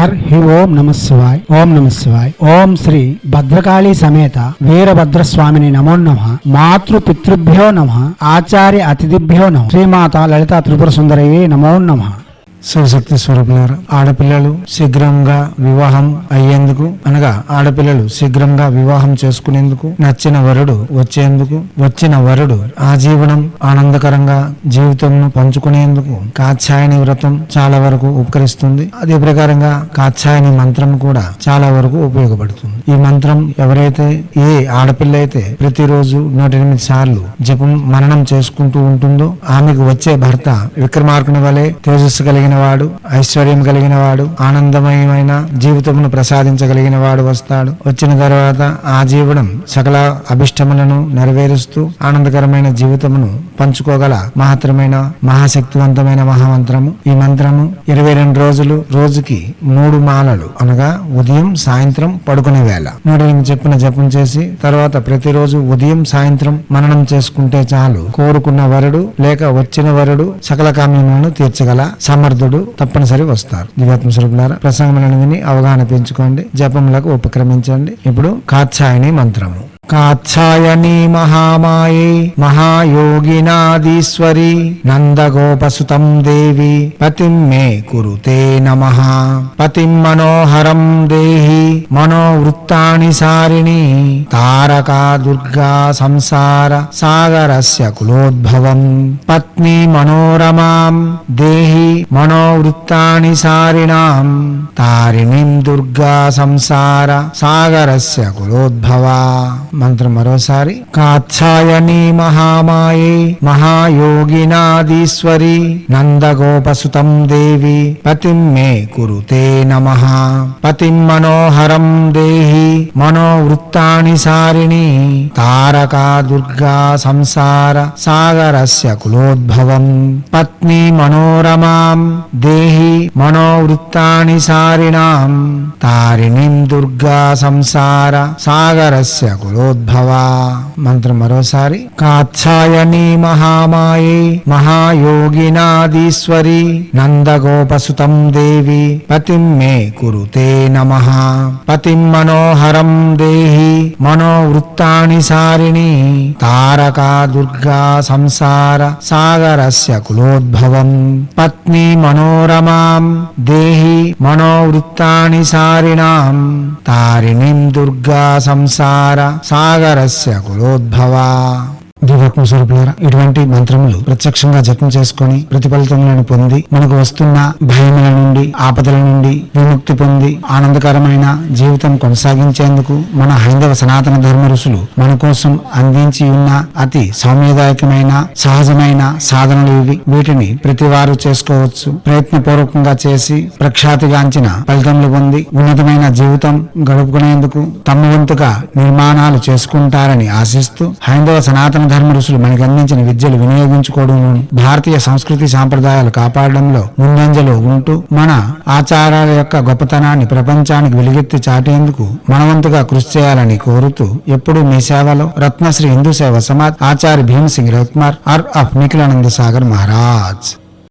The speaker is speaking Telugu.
హి ఓం నమ శివాయ్. ఓం నమ శివాయ్. ఓం శ్రీ భద్రకాళీ సమేత వీరభద్రస్వామిని నమో నమః. మాతృ పితృభ్యో నమః. ఆచార్య అతిథిభ్యో నమః. శ్రీమాత లలితా త్రిపుర సుందరయే నమో నమః. శివశక్తి స్వరూపులారా, ఆడపిల్లలు శీఘ్రంగా వివాహం అయ్యేందుకు అనగా ఆడపిల్లలు శీఘ్రంగా వివాహం చేసుకునేందుకు, నచ్చిన వరుడు వచ్చేందుకు, వచ్చిన వరుడు ఆజీవనం ఆనందకరంగా జీవితంను పంచుకునేందుకు కాత్యాయని వ్రతం చాలా వరకు ఉపకరిస్తుంది. అదే ప్రకారంగా కాత్యాయని మంత్రం కూడా చాలా వరకు ఉపయోగపడుతుంది. ఈ మంత్రం ఎవరైతే ఏ ఆడపిల్ల అయితే ప్రతిరోజు 108 సార్లు జపం మననం చేసుకుంటూ ఉంటుందో ఆమెకు వచ్చే భర్త విక్రమార్కుని వలె తేజస్సు కలిగిన వాడు, ఐశ్వర్యం కలిగిన వాడు, ఆనందమయమైన జీవితమును ప్రసాదించగలిగిన వాడు వస్తాడు. వచ్చిన తర్వాత ఆ జీవనం సకల అభిష్టములను నెరవేరుస్తూ ఆనందకరమైన జీవితమును పంచుకోగల మహత్తరమైన మహాశక్తివంతమైన మహామంత్రము. ఈ మంత్రము 22 రోజులు రోజుకి 3 మాలలు అనగా ఉదయం సాయంత్రం పడుకునే వేళ 108 చెప్పిన జపం చేసి తర్వాత ప్రతిరోజు ఉదయం సాయంత్రం మననం చేసుకుంటే చాలు కోరుకున్న వరుడు లేక వచ్చిన వరుడు సకల కామ్యములను తీర్చగల సమర్థుడు తప్పనిసరి వస్తారు. దివ్యాత్మ స్వరూపులారా, ప్రసంగములను విని అవగాహన పెంచుకోండి, జపములకు ఉపక్రమించండి. ఇప్పుడు కాత్యాయని మంత్రము. కాత్యాయని మహామాయే మహాయోగినాదీశ్వరి నందగోపసుతం దేవి పతిం మే కురుతే నమః. పతిం మనోహరం దేహి మనోవృత్తాని సారిణి తారకా దుర్గా సంసార సాగరస్య కులోద్భవం. పత్ని మనోరమాం దేహి మనోవృత్తాని సారిణాం తారిణీం దుర్గా సంసార సాగరస్య కులోద్భవా. మంత్రం మరోసారి. కాత్యాయని మహామాయే మహాయోగినాదీశ్వరి నందగోపసుతం దేవి పతిం మే కురుతే నమః. పతిం మనోహరం దేహి మనోవృత్తాని సారిణి తారకా దుర్గా సంసార సాగరస్య కులోద్భవం. పత్ని మనోరమాం దేహి మనోవృత్తాని సారిణాం తారిణీం దుర్గా సంసార సాగరస్య కులోద్భవా. మంత్రం మరోసారి. కాత్యాయని మహామాయే మహాయోగినాదీశ్వరి నందగోపసుతం దేవి పతిం మే కురుతే నమః. పతిం మనోహరం దేహి మనోవృత్తాని సారిణి తారకా దుర్గా సంసార సాగరస్య కులోద్భవం. పత్ని మనోరమాం దేహి మనోవృత్తాని సారిణాం తారిణీం దుర్గా సంసార సాగరస్య కులోద్భవా. దివ్యాత్మ స్వరూపులారా, ఇటువంటి మంత్రములు ప్రత్యక్షంగా జపం చేసుకుని ప్రతిఫలితములను పొంది మనకు వస్తున్న భయముల నుండి ఆపదల నుండి విముక్తి పొంది ఆనందకరమైన జీవితం కొనసాగించేందుకు మన హైందవ సనాతన ధర్మ ఋషులు మన కోసం అందించి ఉన్న అతి సౌమ్యదాయకమైన సహజమైన సాధనలు ఇవి. వీటిని ప్రతివారు చేసుకోవచ్చు. ప్రయత్నపూర్వకంగా చేసి ప్రఖ్యాతిగాంచిన ఫలితములు పొంది ఉన్నతమైన జీవితం గడుపుకునేందుకు తమ వంతుగా నిర్మాణాలు చేసుకుంటారని ఆశిస్తూ హైందవ సనాతన ధర్మ ఋషులు మనకు అందించిన విద్యలు వినియోగించుకోవడంలోను భారతీయ సంస్కృతి సాంప్రదాయాలు కాపాడడంలో ముందంజలో ఉంటూ మన ఆచారాల యొక్క గొప్పతనాన్ని ప్రపంచానికి వెలుగెత్తి చాటేందుకు మనవంతుగా కృషి చేయాలని కోరుతూ ఎప్పుడూ మీ సేవలో రత్నశ్రీ హిందూ సేవ సమాజ్ ఆచార్య భీమ్ సింగ్ రవికుమార్ ఆఫ్ నిఖిలానంద సాగర్ మహారాజ్.